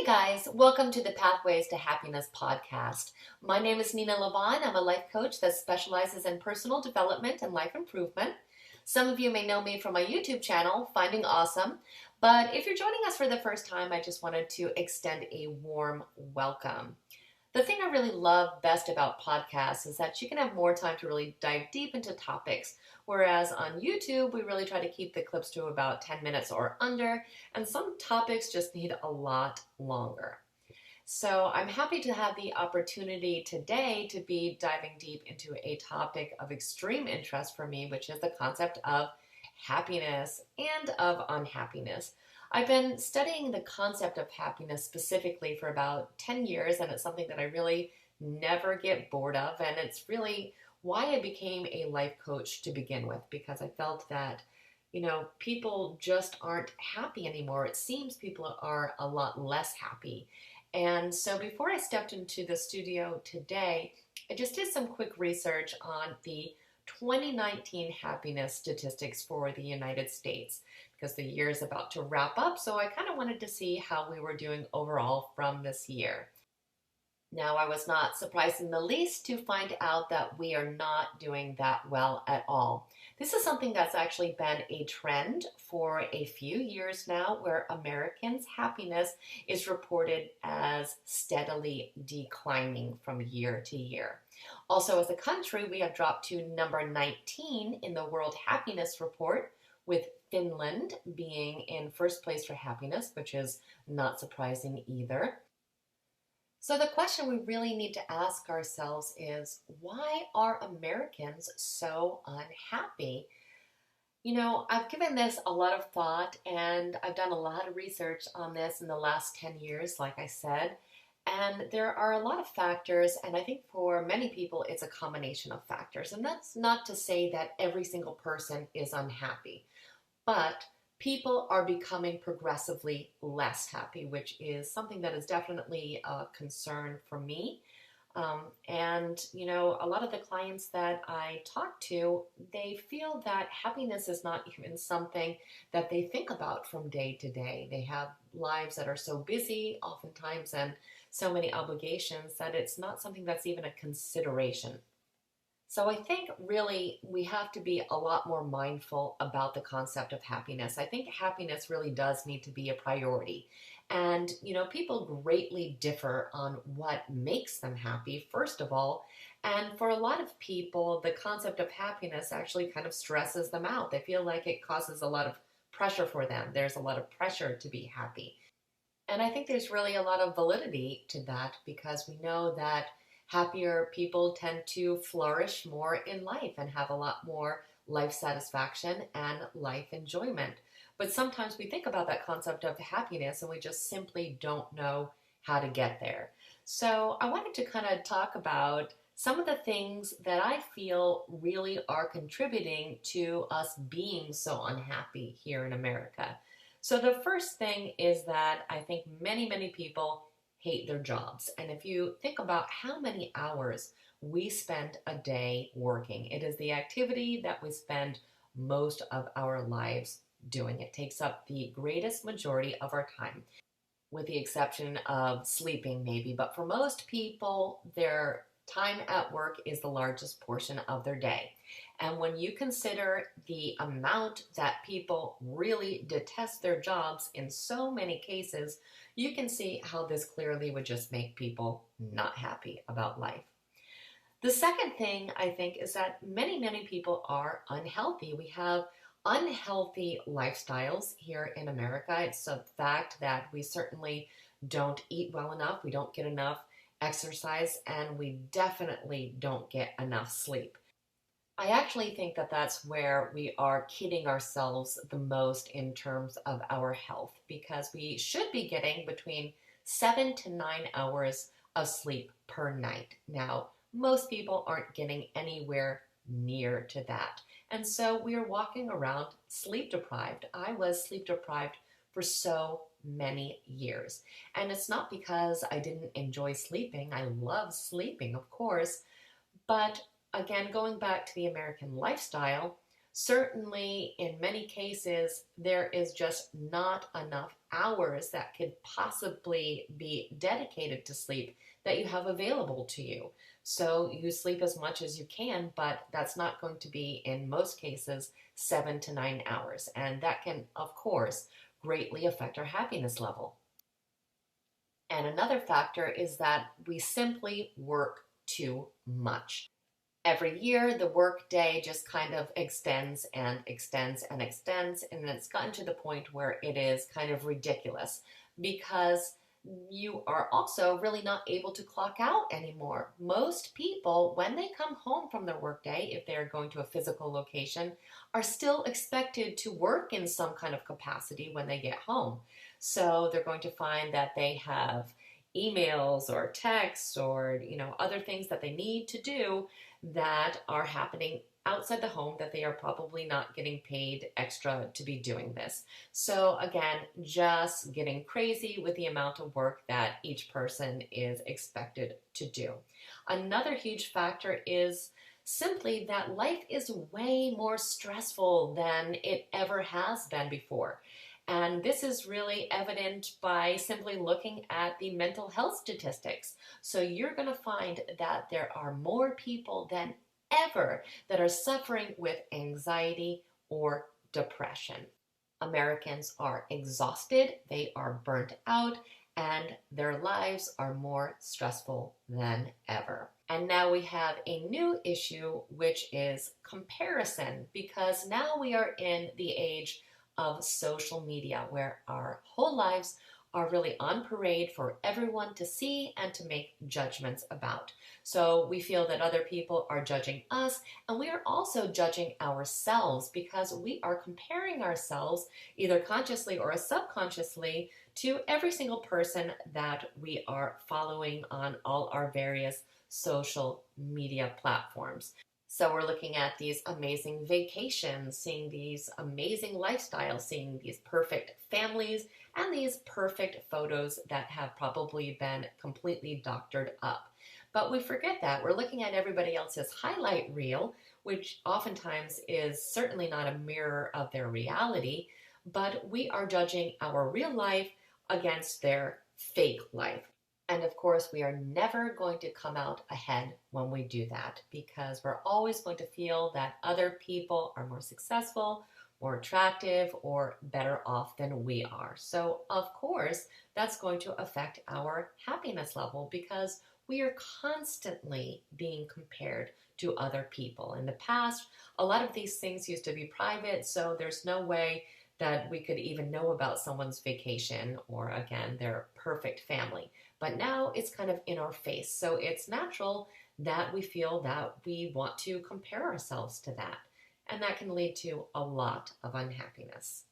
guys, welcome to the Pathways to Happiness podcast. My name is Nena Lavonne. I'm a life coach that specializes in personal development and life improvement. Some of you may know me from my YouTube channel, Finding Awesome, but if you're joining us for the first time, I just wanted to extend a warm welcome. The thing I really love best about podcasts is that you can have more time to really dive deep into topics, whereas on YouTube, we really try to keep the clips to about 10 minutes or under, and some topics just need a lot longer. So I'm happy to have the opportunity today to be diving deep into a topic of extreme interest for me, which is the concept of happiness and of unhappiness. I've been studying the concept of happiness specifically for about 10 years, and it's something that I really never get bored of, and it's really why I became a life coach to begin with, because I felt that, people just aren't happy anymore. It seems people are a lot less happy. And so before I stepped into the studio today, I just did some quick research on the 2019 happiness statistics for the United States, because the year is about to wrap up, so I kind of wanted to see how we were doing overall from this year. Now, I was not surprised in the least to find out that we are not doing that well at all. This is something that's actually been a trend for a few years now, where Americans' happiness is reported as steadily declining from year to year. Also, as a country, we have dropped to number 19 in the World Happiness Report, with Finland being in first place for happiness, which is not surprising either. So the question we really need to ask ourselves is, why are Americans so unhappy? I've given this a lot of thought, and I've done a lot of research on this in the last 10 years, like I said. And there are a lot of factors, and I think for many people it's a combination of factors. And that's not to say that every single person is unhappy, but people are becoming progressively less happy, which is something that is definitely a concern for me. A lot of the clients that I talk to, they feel that happiness is not even something that they think about from day to day. They have lives that are so busy oftentimes and so many obligations that it's not something that's even a consideration. So I think really we have to be a lot more mindful about the concept of happiness. I think happiness really does need to be a priority. And, people greatly differ on what makes them happy, first of all. And for a lot of people, the concept of happiness actually kind of stresses them out. They feel like it causes a lot of pressure for them. There's a lot of pressure to be happy. And I think there's really a lot of validity to that, because we know that happier people tend to flourish more in life and have a lot more life satisfaction and life enjoyment. But sometimes we think about that concept of happiness and we just simply don't know how to get there. So I wanted to kind of talk about some of the things that I feel really are contributing to us being so unhappy here in America. So the first thing is that I think many people hate their jobs. And if you think about how many hours we spend a day working, it is the activity that we spend most of our lives doing. It takes up the greatest majority of our time, with the exception of sleeping maybe. But for most people, their time at work is the largest portion of their day. And when you consider the amount that people really detest their jobs in so many cases, you can see how this clearly would just make people not happy about life. The second thing I think is that many people are unhealthy. We have unhealthy lifestyles here in America. It's a fact that we certainly don't eat well enough. We don't get enough exercise, and we definitely don't get enough sleep. I actually think that that's where we are kidding ourselves the most in terms of our health, because we should be getting between 7 to 9 hours of sleep per night. Now, most people aren't getting anywhere near to that. And so we are walking around sleep deprived. I was sleep deprived for so many years. And it's not because I didn't enjoy sleeping. I love sleeping, of course, but again, going back to the American lifestyle, Certainly, in many cases, there is just not enough hours that could possibly be dedicated to sleep that you have available to you. So you sleep as much as you can, but that's not going to be, in most cases, 7 to 9 hours. And that can, of course, greatly affect our happiness level. And another factor is that we simply work too much. Every year, the work day just kind of extends and extends and extends, and it's gotten to the point where it is kind of ridiculous because you are also really not able to clock out anymore. Most people, when they come home from their workday, if they're going to a physical location, are still expected to work in some kind of capacity when they get home. So they're going to find that they have emails or texts or other things that they need to do that are happening outside the home that they are probably not getting paid extra to be doing this. So again, just getting crazy with the amount of work that each person is expected to do. Another huge factor is simply that life is way more stressful than it ever has been before. And this is really evident by simply looking at the mental health statistics. So you're going to find that there are more people than ever that are suffering with anxiety or depression. Americans are exhausted, they are burnt out, and their lives are more stressful than ever. And now we have a new issue, which is comparison, because now we are in the age of social media where our whole lives are really on parade for everyone to see and to make judgments about. So we feel that other people are judging us, and we are also judging ourselves because we are comparing ourselves either consciously or subconsciously to every single person that we are following on all our various social media platforms. So we're looking at these amazing vacations, seeing these amazing lifestyles, seeing these perfect families, and these perfect photos that have probably been completely doctored up. But we forget that. We're looking at everybody else's highlight reel, which oftentimes is certainly not a mirror of their reality, but we are judging our real life against their fake life. And of course, we are never going to come out ahead when we do that because we're always going to feel that other people are more successful, more attractive, or better off than we are. So, of course, that's going to affect our happiness level because we are constantly being compared to other people. In the past, a lot of these things used to be private, so there's no way that we could even know about someone's vacation or, again, their perfect family. But now it's kind of in our face. So it's natural that we feel that we want to compare ourselves to that. And that can lead to a lot of unhappiness.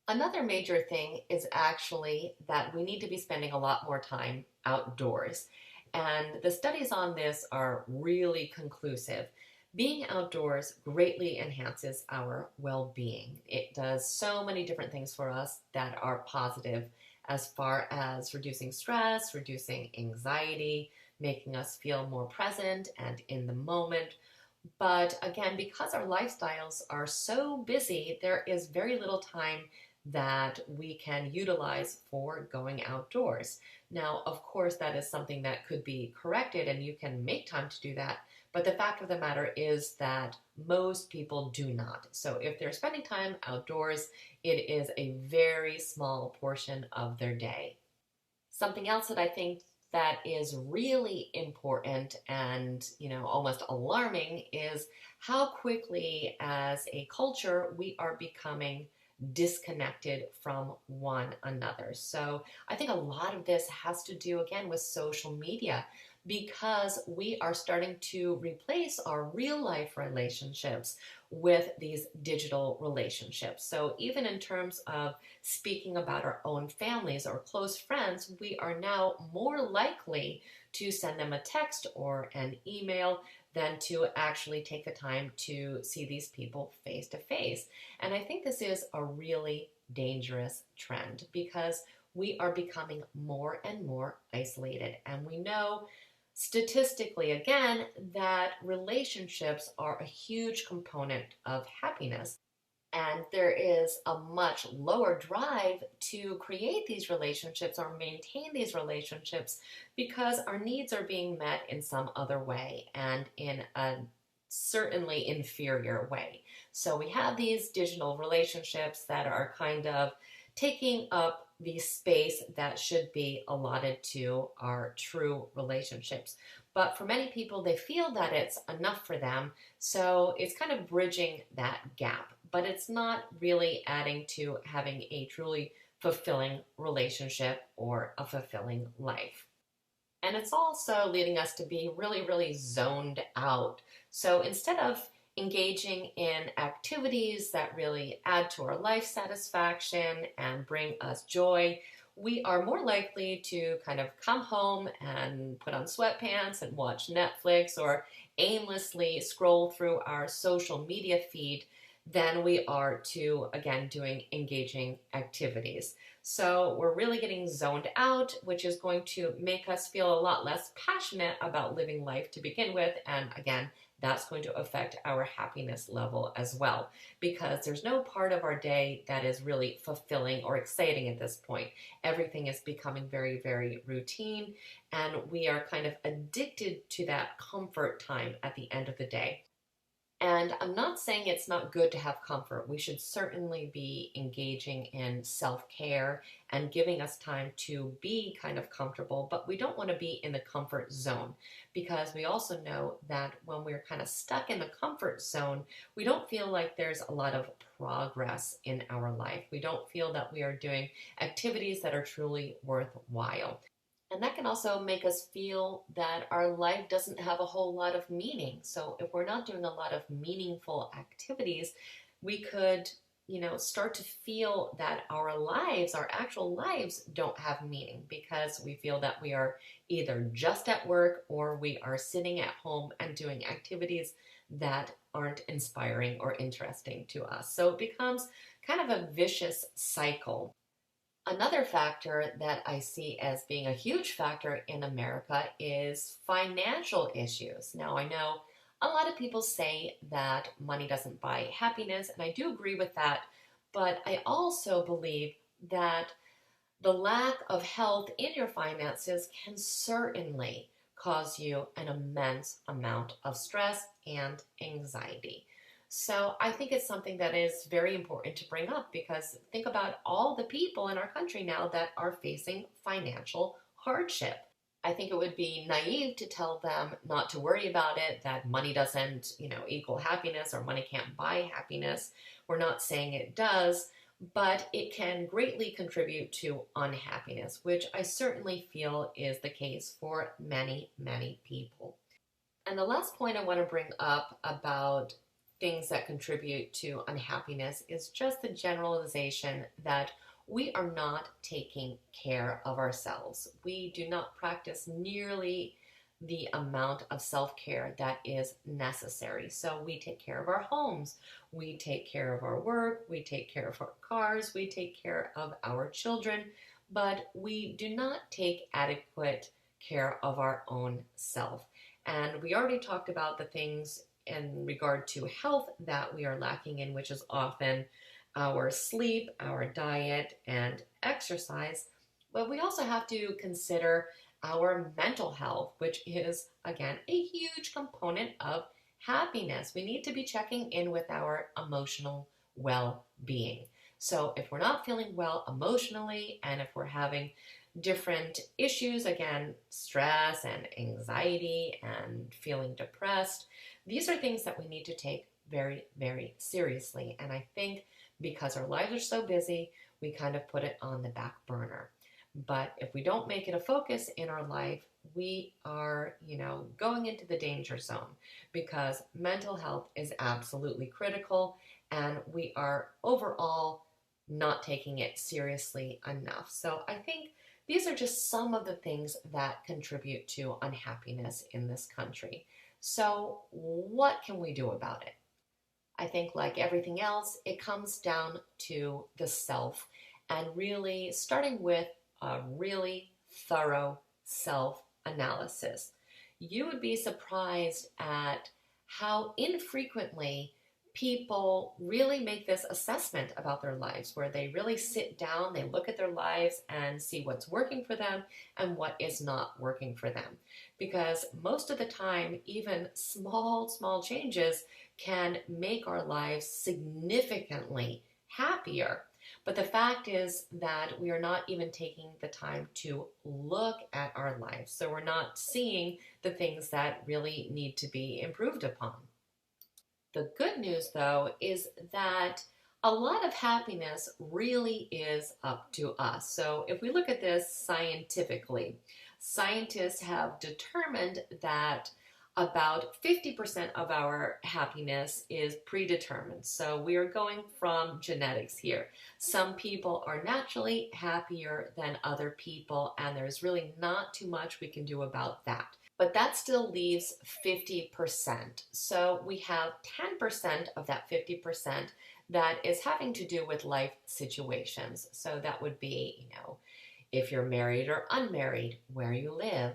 Another major thing is actually that we need to be spending a lot more time outdoors. And the studies on this are really conclusive. Being outdoors greatly enhances our well-being. It does so many different things for us that are positive as far as reducing stress, reducing anxiety, making us feel more present and in the moment. But again, because our lifestyles are so busy, there is very little time that we can utilize for going outdoors. Now, of course, that is something that could be corrected and you can make time to do that. But the fact of the matter is that most people do not. So if they're spending time outdoors, it is a very small portion of their day. Something else that I think that is really important and, almost alarming is how quickly as a culture we are becoming disconnected from one another. So I think a lot of this has to do again with social media because we are starting to replace our real life relationships with these digital relationships. So even in terms of speaking about our own families or close friends, we are now more likely to send them a text or an email than to actually take the time to see these people face to face. And I think this is a really dangerous trend because we are becoming more and more isolated. And we know statistically, again, that relationships are a huge component of happiness. And there is a much lower drive to create these relationships or maintain these relationships because our needs are being met in some other way and in a certainly inferior way. So we have these digital relationships that are kind of taking up the space that should be allotted to our true relationships. But for many people, they feel that it's enough for them. So it's kind of bridging that gap, but it's not really adding to having a truly fulfilling relationship or a fulfilling life. And it's also leading us to be really, really zoned out. So instead of engaging in activities that really add to our life satisfaction and bring us joy, we are more likely to kind of come home and put on sweatpants and watch Netflix or aimlessly scroll through our social media feed than we are to, again, doing engaging activities. So we're really getting zoned out, which is going to make us feel a lot less passionate about living life to begin with. And again, that's going to affect our happiness level as well, because there's no part of our day that is really fulfilling or exciting at this point. Everything is becoming very, very routine, and we are kind of addicted to that comfort time at the end of the day. And I'm not saying it's not good to have comfort. We should certainly be engaging in self-care and giving us time to be kind of comfortable, but we don't want to be in the comfort zone, because we also know that when we're kind of stuck in the comfort zone, we don't feel like there's a lot of progress in our life. We don't feel that we are doing activities that are truly worthwhile. And that can also make us feel that our life doesn't have a whole lot of meaning. So if we're not doing a lot of meaningful activities, we could, start to feel that our lives, our actual lives, don't have meaning, because we feel that we are either just at work or we are sitting at home and doing activities that aren't inspiring or interesting to us. So it becomes kind of a vicious cycle. Another factor that I see as being a huge factor in America is financial issues. Now, I know a lot of people say that money doesn't buy happiness, and I do agree with that, but I also believe that the lack of health in your finances can certainly cause you an immense amount of stress and anxiety. So I think it's something that is very important to bring up, because think about all the people in our country now that are facing financial hardship. I think it would be naive to tell them not to worry about it, that money doesn't, equal happiness, or money can't buy happiness. We're not saying it does, but it can greatly contribute to unhappiness, which I certainly feel is the case for many, many people. And the last point I want to bring up about things that contribute to unhappiness is just the generalization that we are not taking care of ourselves. We do not practice nearly the amount of self-care that is necessary. So we take care of our homes, we take care of our work, we take care of our cars, we take care of our children, but we do not take adequate care of our own self. And we already talked about the things in regard to health that we are lacking in, which is often our sleep, our diet, and exercise. But we also have to consider our mental health, which is, again, a huge component of happiness. We need to be checking in with our emotional well-being. So if we're not feeling well emotionally, and if we're having different issues, again, stress and anxiety and feeling depressed, these are things that we need to take very, very seriously. And I think because our lives are so busy, we kind of put it on the back burner. But if we don't make it a focus in our life, we are, going into the danger zone, because mental health is absolutely critical, and we are overall not taking it seriously enough. So I think these are just some of the things that contribute to unhappiness in this country. So what can we do about it? I think, like everything else, it comes down to the self, and really starting with a really thorough self-analysis. you would be surprised at how infrequently people really make this assessment about their lives, where they really sit down, they look at their lives and see what's working for them and what is not working for them. Because most of the time, even small changes can make our lives significantly happier. But the fact is that we are not even taking the time to look at our lives. So we're not seeing the things that really need to be improved upon. The good news, though, is that a lot of happiness really is up to us. So if we look at this scientifically, scientists have determined that about 50% of our happiness is predetermined. So we are going from genetics here. Some people are naturally happier than other people, and there's really not too much we can do about that. But that still leaves 50%. So we have 10% of that 50% that is having to do with life situations. So that would be, if you're married or unmarried, where you live,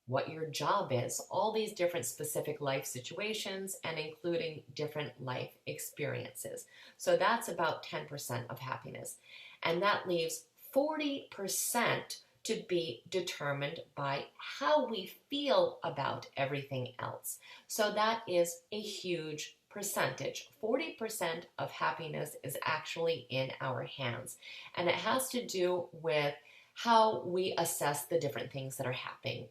what your job is, all these different specific life situations and including different life experiences. So that's about 10% of happiness. And that leaves 40% to be determined by how we feel about everything else. So that is a huge percentage. 40% of happiness is actually in our hands. And it has to do with how we assess the different things that are happening.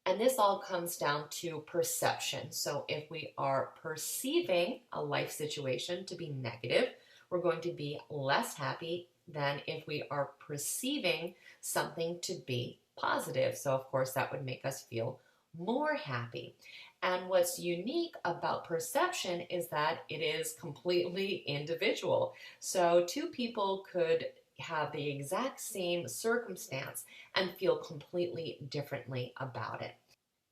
And this all comes down to perception. So if we are perceiving a life situation to be negative, we're going to be less happy than if we are perceiving something to be positive. So of course that would make us feel more happy. And what's unique about perception is that it is completely individual. So two people could have the exact same circumstance and feel completely differently about it.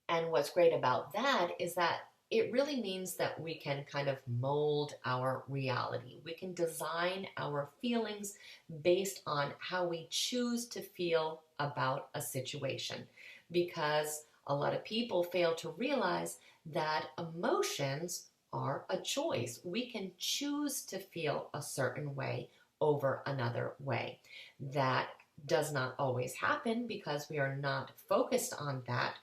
And what's great about that is that it really means that we can kind of mold our reality. We can design our feelings based on how we choose to feel about a situation. Because a lot of people fail to realize that emotions are a choice. We can choose to feel a certain way over another way. That does not always happen because we are not focused on that.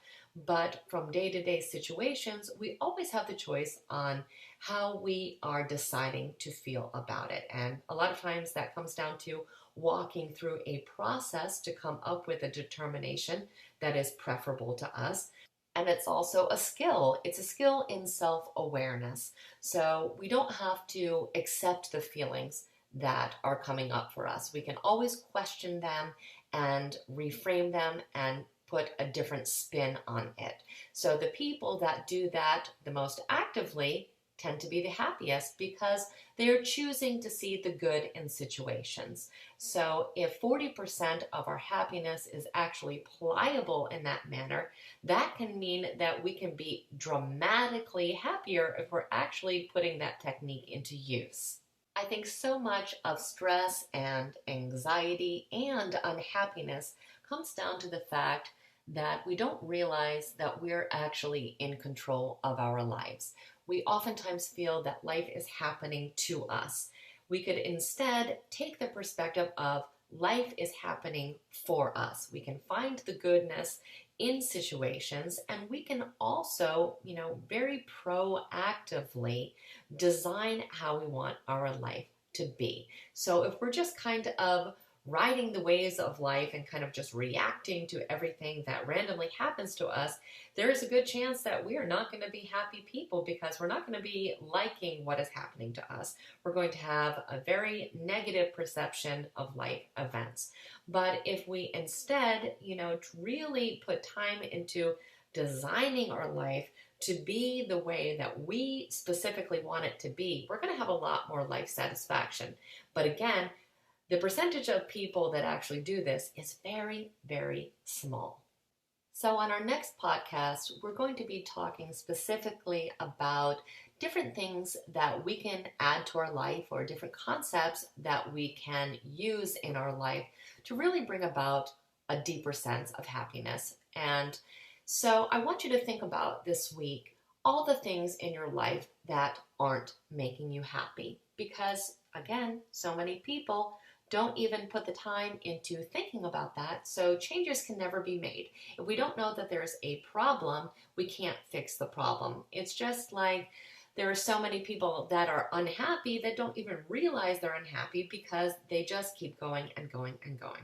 But from day-to-day situations, we always have the choice on how we are deciding to feel about it. And a lot of times that comes down to walking through a process to come up with a determination that is preferable to us. And it's also a skill. It's a skill in self-awareness. So we don't have to accept the feelings that are coming up for us. We can always question them and reframe them and put a different spin on it. So the people that do that the most actively tend to be the happiest because they are choosing to see the good in situations. So if 40% of our happiness is actually pliable in that manner, that can mean that we can be dramatically happier if we're actually putting that technique into use. I think so much of stress and anxiety and unhappiness comes down to the fact that we don't realize that we're actually in control of our lives. We oftentimes feel that life is happening to us. We could instead take the perspective of life is happening for us. We can find the goodness in situations, and we can also, very proactively design how we want our life to be. So if we're just kind of riding the waves of life and kind of just reacting to everything that randomly happens to us, there is a good chance that we are not going to be happy people because we're not going to be liking what is happening to us. We're going to have a very negative perception of life events. But if we instead, really put time into designing our life to be the way that we specifically want it to be, we're going to have a lot more life satisfaction. But again, the percentage of people that actually do this is very, very small. So on our next podcast, we're going to be talking specifically about different things that we can add to our life or different concepts that we can use in our life to really bring about a deeper sense of happiness. And So I want you to think about this week all the things in your life that aren't making you happy. Because again, so many people don't even put the time into thinking about that. So changes can never be made. If we don't know that there's a problem, we can't fix the problem. It's just like there are so many people that are unhappy that don't even realize they're unhappy because they just keep going and going and going.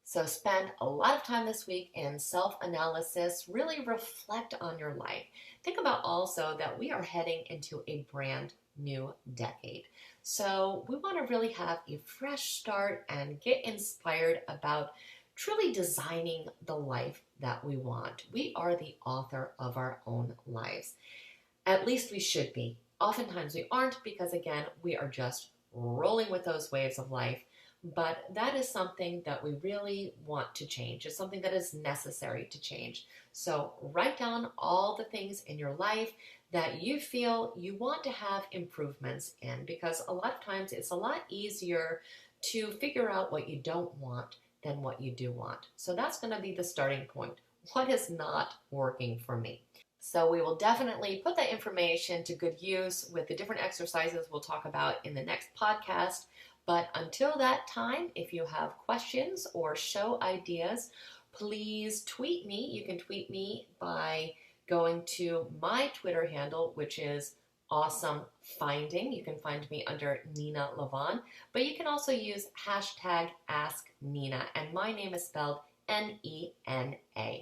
So spend a lot of time this week in self-analysis. Really reflect on your life. Think about also that we are heading into a brand new decade. So we want to really have a fresh start and get inspired about truly designing the life that we want. We are the author of our own lives. At least we should be. Oftentimes we aren't because, again, we are just rolling with those waves of life. But that is something that we really want to change. It's something that is necessary to change. So write down all the things in your life that you feel you want to have improvements in, because a lot of times it's a lot easier to figure out what you don't want than what you do want. So that's going to be the starting point. What is not working for me? So we will definitely put that information to good use with the different exercises we'll talk about in the next podcast. But until that time, if you have questions or show ideas, please tweet me. You can tweet me by going to my Twitter handle, which is awesome finding. You can find me under Nena Lavonne, but you can also use hashtag Ask Nena, and my name is spelled Nena.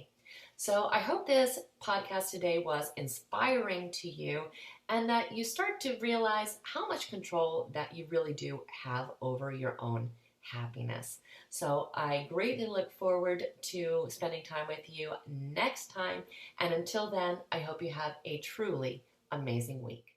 So I hope this podcast today was inspiring to you and that you start to realize how much control that you really do have over your own happiness. So I greatly look forward to spending time with you next time. And until then, I hope you have a truly amazing week.